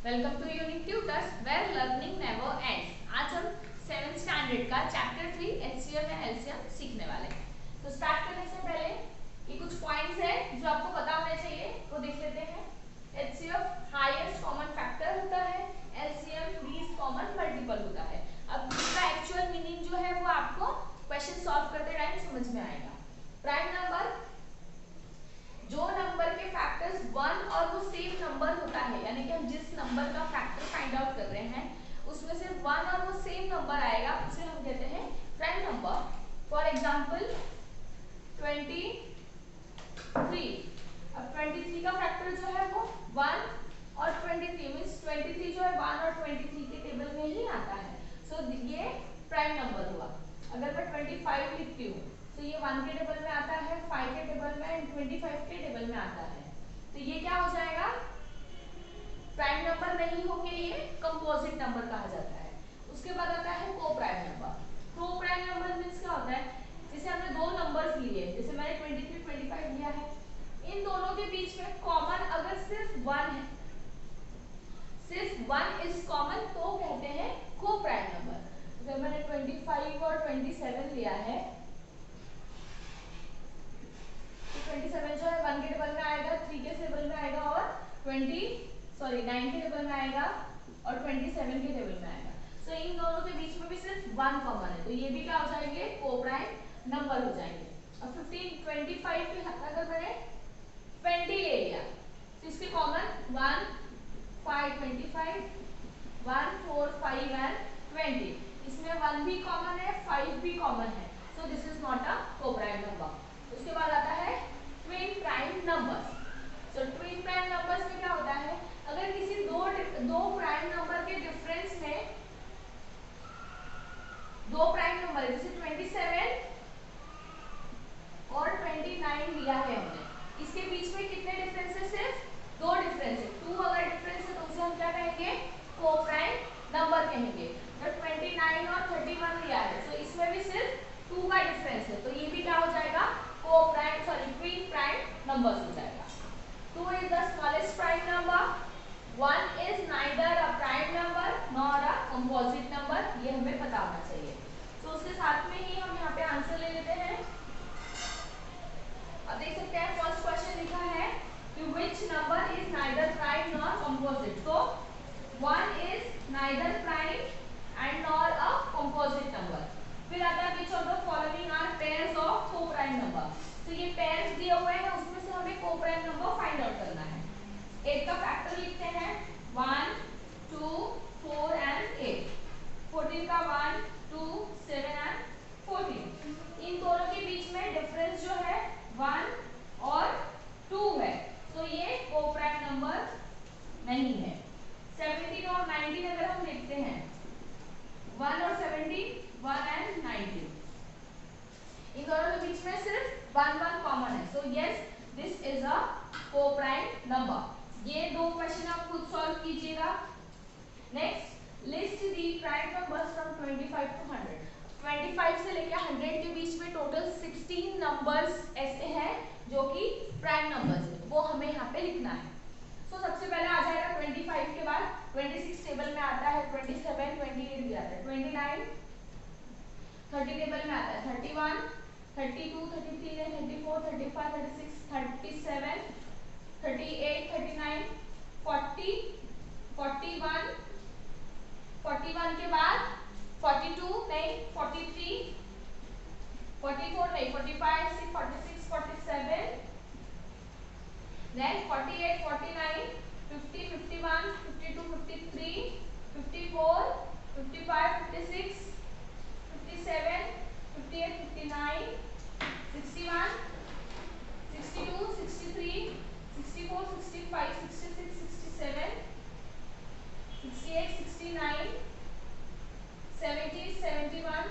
Welcome to unique tutors where learning never ends. आज हम 7th standard का chapter 3 HCF and LCM सीखने वाले हैं। तो स्टार्ट करने से पहले ये कुछ पॉइंट्स है जो आपको पता होने चाहिए, वो देख लेते हैं। एचसीएफ हाईएस्ट कॉमन फैक्टर होता है, एलसीएम लीस्ट कॉमन मल्टीपल होता है। अब इसका एक्चुअल मीनिंग जो है वो आपको क्वेश्चन सॉल्व करते टाइम समझ में आएगा। प्राइम नंबर, जो नंबर के फैक्टर्स 1 और वो सेम नंबर होता है, यानी कि हम जिस नंबर का फैक्टर फाइंड आउट कर रहे हैं उसमें से 1 और वो सेम नंबर आएगा, उसे हम कहते हैं प्राइम नंबर। For example 23। अब 23 का फैक्टर जो है वो 1 और 23 मींस 23 जो है 1 और 23 के टेबल में ही आता है। सो ये प्राइम नंबर हुआ। अगर मैं 25 लिखती हूँ तो ये 1 के टेबल में आता है, 5 के टेबल में एंड 25 के टेबल में आता है। तो ये क्या हो जाएगा, प्राइम नंबर नहीं होके ये कंपोजिट नंबर कहा जाता है। उसके बाद आता है को प्राइम नंबर। को प्राइम नंबर मींस क्या होता है, जैसे हमने दो नंबर्स लिए, जैसे मैंने 23 25 लिया है, इन दोनों के बीच में कॉमन अगर सिर्फ 1 है, सिर्फ 1 इज कॉमन, तो कहते हैं को प्राइम नंबर। अगर मैंने 25 और 27 लिया है, 27 जो है 1 के टेबल में आएगा, 3 के टेबल में आएगा और 9 के टेबल में आएगा और 27 के टेबल में आएगा। सो इन दोनों के बीच में भी सिर्फ 1 कॉमन है, तो ये भी क्या हो जाएंगे, को प्राइम नंबर हो जाएंगे। अब 15 25 के अगर मैंने 20 ले लिया तो इसके कॉमन 1 5 25 1 4 5 एंड 20, इसमें 1 भी कॉमन है, 5 भी कॉमन है, so this is not a को प्राइम नंबर। उसके बाद आता है ट्विन प्राइम नंबर्स। तो ट्विन प्राइम नंबर्स में क्या होता है, अगर किसी दो प्राइम नंबर के डिफरेंस में, दो प्राइम नंबर है, जैसे 27 और 29 लिया है हमने, इसके बीच में कितने डिफरेंस है, सिर्फ दो डिफरेंस है, 2 अगर डिफरेंस है तो उसे हम क्या कहेंगे, को प्राइम नंबर कहेंगे। जब 29 और 31 लिया है तो इसमें भी सिर्फ 2 का डिफरेंस है, तो ये भी क्या हो जाएगा, को प्राइम ट्विन प्राइम नंबर्स हो जाएगा। 2 is the smallest prime number, 1 is neither a prime number nor a composite number, ये हमें पता होना चाहिए। तो उसके साथ में ही हम यहाँ पे आंसर ले लेते हैं। अब देख सकते हैं फर्स्ट क्वेश्चन लिखा है कि which number is neither prime nor composite, तो 1 is neither prime and nor a composite number। फिर आता है which of the following are pairs of co-prime number, तो ये पेयर्स दिए हुए हैं, उसमें से हमें को प्राइम नंबर फाइंड आउट करना है। 8 का फैक्टर लिखते हैं 1 2 4 एंड 8, 14 का 1 2 7 एंड 14, इन दोनों के बीच में डिफरेंस जो है 1 और 2 है, तो ये को प्राइम नंबर नहीं है। 17 और 19 अगर हम लिखते हैं 1 और 17 1 एंड 19, इन दोनों के बीच में सिर्फ 1 1 कॉमन है, so yes this is a को प्राइम नंबर। ये दो क्वेश्चन आप खुद सॉल्व कीजिएगा। Next, list the prime numbers from 25 to 100। 25 से लेकर 100 के बीच में टोटल 16 नंबर्स ऐसे हैं जो कि प्राइम नंबर्स है, वो हमें यहाँ पे लिखना है। सो सबसे पहले आ जाएगा 25 के बाद 26 टेबल में आता है, 27 28 भी आता है, 29 30 टेबल में आता है, 31 32 33 34 35 36 37 38 39 40 41 41 के बाद 42 नहीं 43 44 नहीं 45 46 47 then 48 49 50 51 52 53 54 55 56 57 58 59 61 62 63 64 65 66 67 68 69 70 71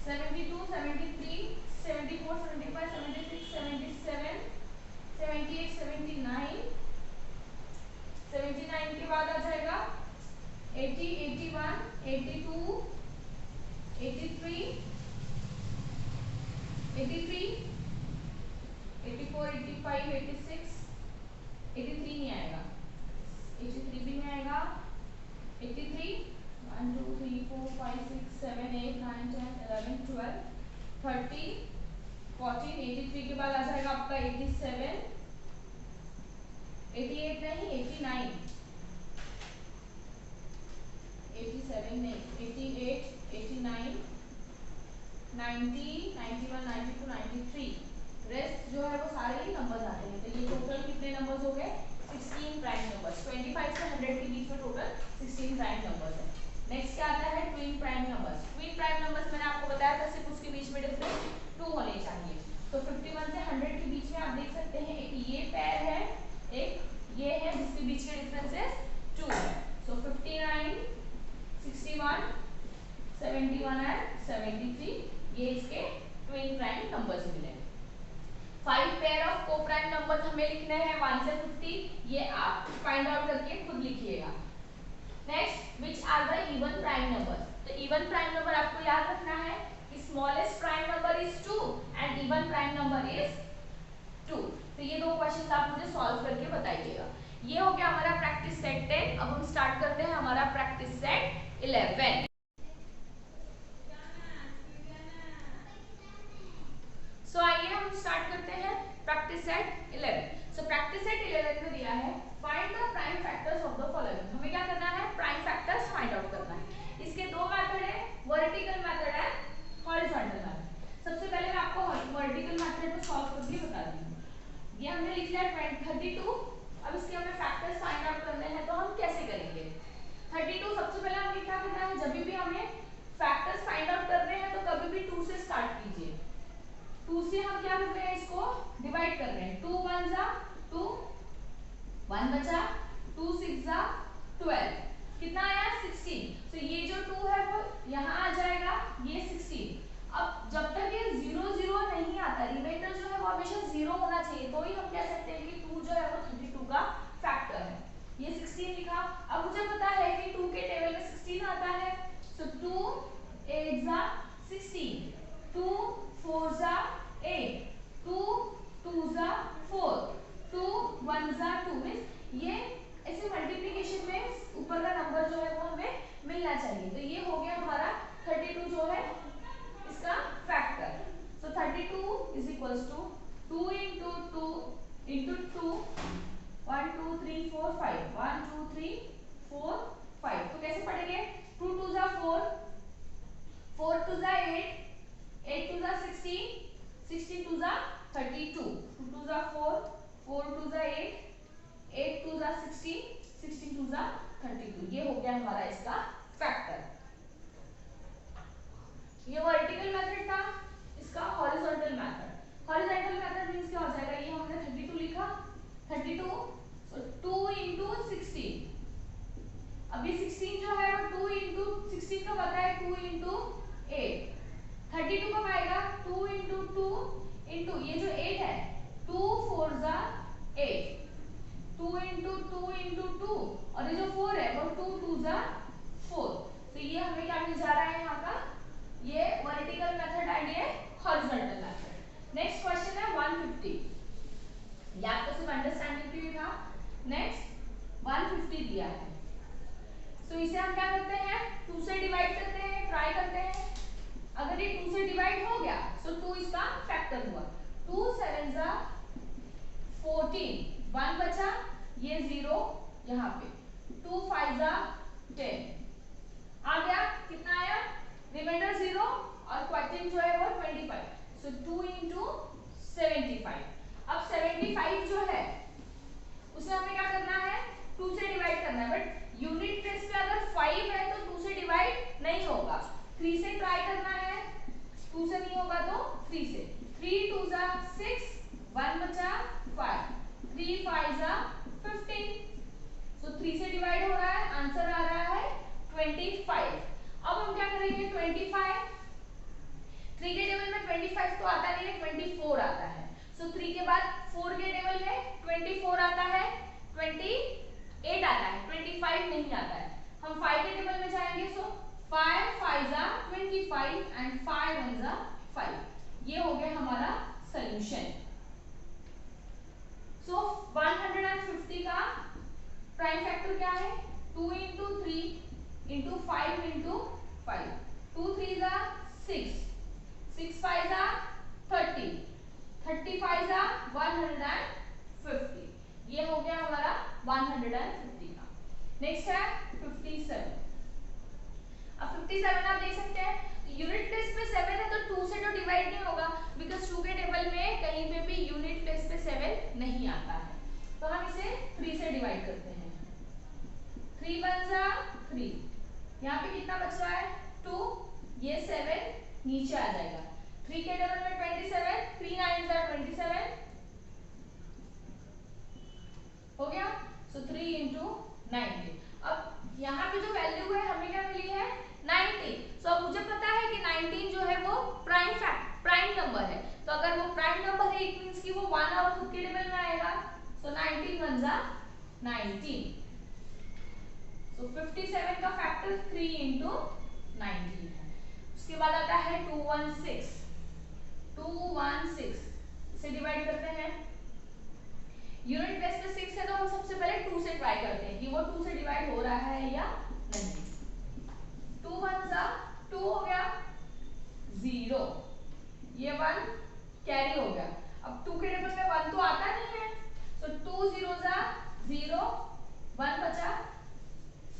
72 73 74 75 76 77 78 79 79 के बाद आ जाएगा 80 81 82 83 84 85 86 88 नहीं, 89, 87 नहीं, 88, 89, 90, 91, 92, 93, रेस्ट जो है वो सारे ही नंबर्स आते हैं। तो ये टोटल कितने नंबर्स हो गए? 16 प्राइम नंबर्स। 25 से 100 के बीच में टोटल 16 प्राइम नंबर्स है। नेक्स्ट क्या आता है? Twin prime numbers. Twin prime numbers मैंने आपको बताया था सिर्फ उसके बीच में डिफरेंस 2 होने चाहिए। तो 51 से 100 के बीच में आप देख सकते हैं एक ये पेयर है, एक ये है, जिसके बीच के डिफरेंसेस 2 है। सो 59, 61, 71 एंड 73 ये इसके ट्विन प्राइम नंबर्स मिले। 5 पेयर ऑफ को प्राइम नंबर्स हमें लिखने हैं 1 से 50, ये आप फाइंड आउट करके खुद लिखिएगा। Next, which are the even prime numbers? तो इवन प्राइम नंबर आपको याद रखना है कि smallest prime number is 2 and even prime number is 2। तो ये दो क्वेश्चंस आप मुझे सॉल्व करके बताइएगा। ये हो गया हमारा प्रैक्टिस सेट 10। अब हम स्टार्ट करते हैं हमारा प्रैक्टिस सेट 11। सो आइए हम स्टार्ट करते हैं practice set 11। So practice set 11 में दिया है find the prime factors of the following. हमें क्या करना है? प्राइम फैक्टर्स फाइंड आउट करना है। इसके दो मेथड है, वर्टिकल मेथड है, हॉरिजॉन्टल मेथड। सबसे पहले मैं आपको वर्टिकल मेथड को सॉल्व करके बता दी हूं। ये हमने लिख लिया 32। अब इसके हमें फैक्टर्स फाइंड आउट करने हैं, तो हम कैसे करेंगे? 32 सबसे पहले हमें क्या करना है? जब भी हमें फैक्टर्स फाइंड आउट करने हैं तो कभी भी 2 से स्टार्ट कीजिए। 2 से हम क्या कर रहे हैं? इसको डिवाइड कर रहे हैं। 2 1 जा 2, 1 बचा, 2 6 जा 12, कितना आया? 16। तो ये जो 2 है वो यहाँ आ जाएगा, ये 16। अब जब तक ये 0 0 नहीं आता, रिमाइंडर जो है वो हमेशा 0 होना चाहिए, तो ही हम कह सकते हैं कि 2 जो है वो 32 का फैक्टर है। ये 16 लिखा। अब मुझे पता है कि 2 के टेबल में 16 आता है, तो 2 8 जा 16, 2 4 जा 8, 2 2 जा 4, 2 1 जा 2। मींस ये ऐसे मल्टीप्लिकेशन में ऊपर का नंबर जो है वो हमें मिलना चाहिए। तो ये हो गया हमारा 32 जो है इसका factor. So 32 is equals to 2 into 2 into 2, 1 2 3 4 5, 1 2 3 4 5। तो कैसे पढ़ेंगे? 2 2 जा 4, 4 2 जा 8, 8 2 जा 16, 16 2 जा 32, 2 2 जा 4, 4 2 जा 8, 8 2 जा 16, 16 2 जा 32। ये हो गया हमारा इसका फैक्टर। ये वर्टिकल मेथड था, इसका horizontal method. Horizontal method means क्या हो जाएगा? ये हमने 32 लिखा, 32 सो 2 into 16। अब ये 16 जो है वो 2 into 16 का पता है, 2 into 8। 32 कब आएगा? 2 into 2 into ये जो 8 है, 2 4 जा 8, 2 into 2 into 2, और ये जो 4 है वो 2 2 जा 4। तो ये हमें क्या मिल जा रहा है यहाँ का? ये वर्टिकल मेथड एंड ये हॉरिजॉन्टल मेथड। नेक्स्ट क्वेश्चन है 150। ये आपको सिर्फ अंडरस्टैंडिंग के लिए था। नेक्स्ट 150 दिया है, तो इसे हम क्या करते हैं? 2 से डिवाइड करते हैं, ट्राई करते हैं। अगर ये 2 से डिवाइड हो गया तो 2 इसका फैक्टर हुआ। 2 7 जा 14, 1 बचा, ये 0 यहाँ पे, 2 5 जा 10 आ गया। कितना आया? रिमाइंडर 0 और क्वोटिएंट जो है वो 25। सो 2 into 75। अब 75 जो है उसे हमें क्या करना है? 2 से डिवाइड करना है, बट यूनिट प्लेस पे अगर 5 है तो 2 से डिवाइड नहीं होगा, 3 से ट्राई करना है। 2 से नहीं होगा तो 3 से। 3 2 जा 6, 1 बचा 5, 3 5 जा 15। सो 3 से डिवाइड हो रहा है, आंसर आ रहा है 25। अब हम क्या करेंगे? 25 3 के टेबल में 25 तो आता नहीं है, 24 आता है। सो 3 के बाद 4 के टेबल में 24 आता है, 28 आता है, 25 नहीं आता है। हम 5 के टेबल में जाएंगे, सो 5 5 जा 25 एंड 5 1 जा 5। ये हो गया हमारा सॉल्यूशन। सो 150 का प्राइम फैक्टर क्या है? 2 into 3 into 5 into 5, 2 3 जा 6, 6 5 जा 30, 35 जा 150। ये हो गया हमारा 150 का। नेक्स्ट है 57। अब 57 आप देख सकते हैं यूनिट प्लेस पे 7 है तो 2 से तो डिवाइड नहीं होगा, बिकॉज 2 के टेबल में कहीं पे भी यूनिट प्लेस पे 7 नहीं आता है, तो हम इसे 3 से डिवाइड करते हैं। 3 1 जा 3, यहाँ पे कितना बच रहा है 2, ये 7 नीचे आ जाएगा। 3 के टेबल में 27, 3 9 जा 27 हो गया। सो 3 इंटू 90। अब यहाँ पे जो वैल्यू है हमें क्या मिली है 19। सो अब मुझे पता है कि 19 जो है वो प्राइम नंबर है, तो अगर वो प्राइम नंबर है इट मींस कि वो 1 और खुद के टेबल में आएगा। सो 19 1 जा 19। सो 57 का फैक्टर 3 इंटू 19 है। उसके बाद आता है 216। 216 इसे डिवाइड करते हैं। यूनिट प्लेस पे 6 है तो हम सबसे पहले 2 से ट्राई करते हैं कि वो 2 से डिवाइड हो रहा है या नहीं। 2 1 जा 2 हो गया, 0 ये 1 कैरी हो गया। अब 2 के टेबल में 1 तो आता नहीं है, तो 2 0 जा 0, 1 बचा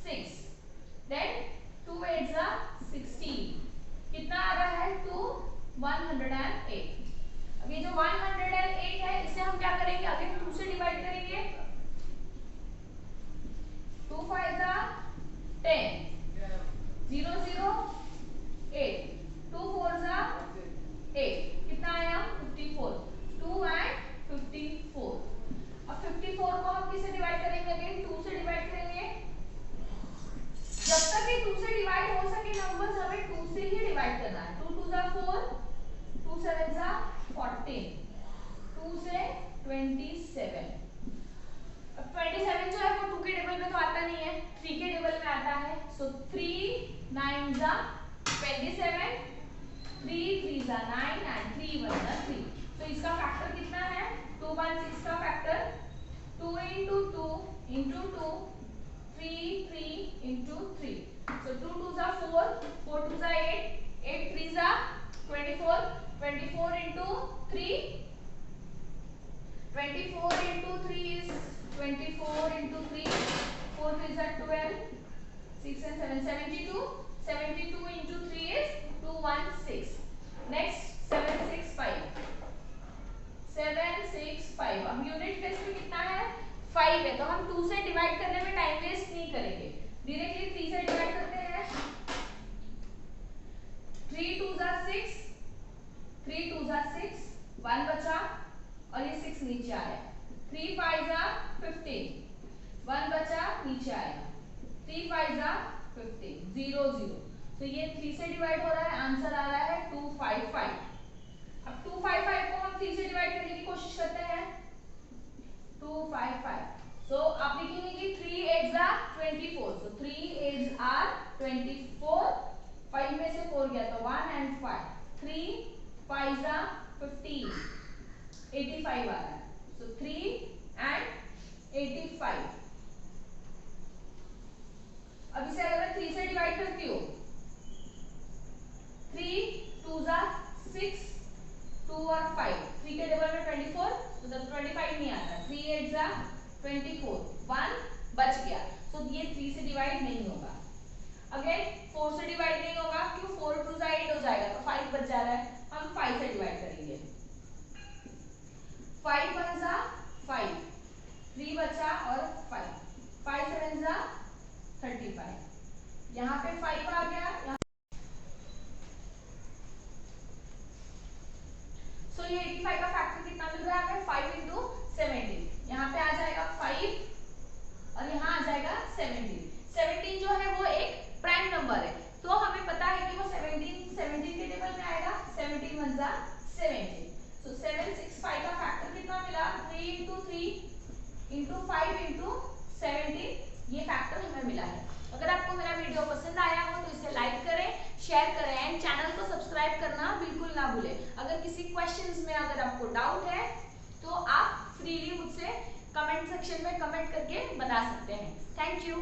6, देन 2 8 जा 16, कितना आ रहा है 2 108। अब ये जो 108 है इसे हम क्या करेंगे अगेन 2 से डिवाइड करेंगे। 2 5 जा 10, 0 0 8, 2 4 जा 8, कितना आया 54, 2 and 54। अब 54 को हम किससे डिवाइड करेंगे अगेन 2 से डिवाइड करेंगे। जब तक ये 2 से डिवाइड हो सके नंबर्स हमें 2 से ही डिवाइड करना है। 2 2 जा 4, 2 7 जा 14, 2 से 27। अब 27 जो है वो 2 के टेबल में तो आता नहीं है, 3 के टेबल में आता है। सो 3 9 जा 27, 3 3 जा 9 एंड 3 1 जा 3। तो इसका फैक्टर कितना है 216 का factor 2 into 2 into 2, 3 3 into 3। So 2 2 जा 4, 4 2 जा 8, 8 3 जा 24, 24 into 3, 24 into 3 is 24 into 3, 4 3 जा 12, 6 and 7 72, 72 into 3 is 216। Next 765, 765। अब यूनिट प्लेस पे कितना है 5 है, तो हम 2 से डिवाइड करने में टाइम वेस्ट नहीं करेंगे, डायरेक्टली 3 से डिवाइड करते हैं। 3 2 जा 6, 3 2 जा 6, 1 बचा और ये 6 नीचे आया। 3 5 जा 15, 1 बचा नीचे आया। 3 5 जा 15, 0 0। तो ये 3 से डिवाइड हो रहा है, आंसर आ रहा है 255। अब 255 को हम 3 से डिवाइड करने की कोशिश करते हैं। 255। सो आप लिखेंगे कि 3 8 जा 24, सो 3 8 आर 24, 5 में से 4 गया तो 1 and 5, 3 5 जा 15, 85 आ रहा है। सो 3 and 85। अब इसे अगर मैं 3 से डिवाइड करती हूँ, 3 2 जा 6, 2 और 5, 3 के टेबल में 24, तो तब 25 नहीं आता। 3 8 जा 24, 1 बच गया, तो ये 3 से डिवाइड नहीं होगा। अगेन 4 से डिवाइड नहीं होगा, क्यों 4 2 जा 8 हो जाएगा, तो 5 बच जा रहा है, हम 5 से डिवाइड करेंगे। 5 1 जा 5, 3 बचा और 5, 5 7 जा 35, यहाँ पे 5 आ गया। सो ये 85 का फैक्टर कितना मिल रहा है हमें 5 into 17, यहाँ पे आ जाएगा 5 और यहाँ आ जाएगा 17। 17 जो है वो एक प्राइम नंबर है, तो हमें पता है कि वो 17 के टेबल में आएगा। 17 1 जा 17। सो 765 का फैक्टर कितना मिला 3 into 3 into 5 into 17, ये फैक्टर हमें मिला है। अगर आपको मेरा वीडियो पसंद आया हो तो इसे लाइक करें, शेयर करें एंड चैनल को सब्सक्राइब करना बिल्कुल ना भूलें। अगर किसी क्वेश्चंस में अगर आपको डाउट है तो आप फ्रीली मुझसे कमेंट सेक्शन में कमेंट करके बता सकते हैं। Thank you.